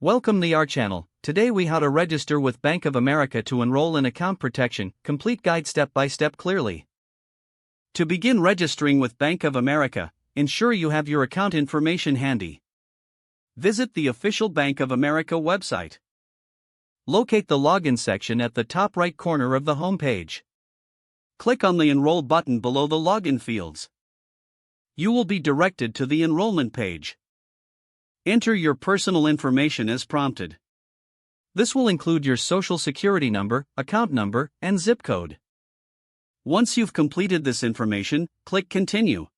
Welcome to our channel. Today we how to register with Bank of America to enroll in account protection, complete guide step by step clearly. To begin registering with Bank of America, ensure you have your account information handy. Visit the official Bank of America website. Locate the login section at the top right corner of the home page. Click on the enroll button below the login fields. You will be directed to the enrollment page. Enter your personal information as prompted. This will include your social security number, account number, and zip code. Once you've completed this information, click Continue.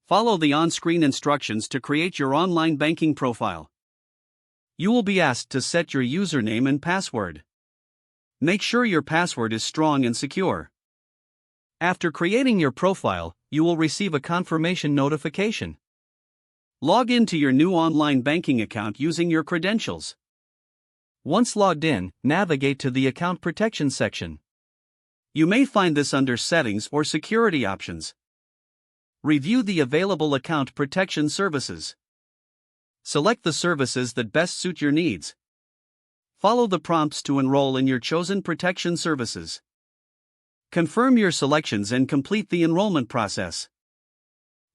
Follow the on-screen instructions to create your online banking profile. You will be asked to set your username and password. Make sure your password is strong and secure. After creating your profile, you will receive a confirmation notification. Log into your new online banking account using your credentials. Once logged in, navigate to the Account Protection section. You may find this under Settings or Security Options. Review the available account protection services. Select the services that best suit your needs. Follow the prompts to enroll in your chosen protection services. Confirm your selections and complete the enrollment process.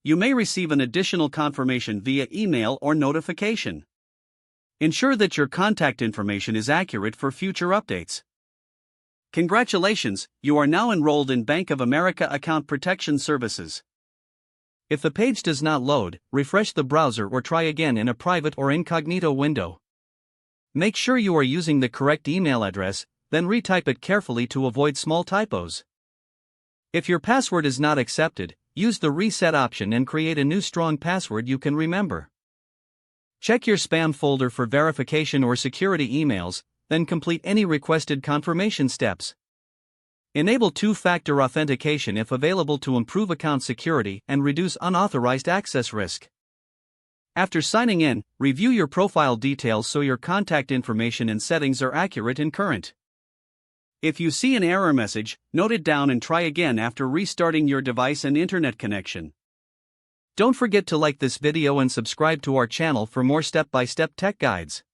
You may receive an additional confirmation via email or notification. Ensure that your contact information is accurate for future updates. Congratulations, you are now enrolled in Bank of America Account Protection Services. If the page does not load, refresh the browser or try again in a private or incognito window. Make sure you are using the correct email address, then retype it carefully to avoid small typos. If your password is not accepted, use the reset option and create a new strong password you can remember. Check your spam folder for verification or security emails, then complete any requested confirmation steps. Enable two-factor authentication if available to improve account security and reduce unauthorized access risk. After signing in, review your profile details so your contact information and settings are accurate and current. If you see an error message, note it down and try again after restarting your device and internet connection. Don't forget to like this video and subscribe to our channel for more step-by-step tech guides.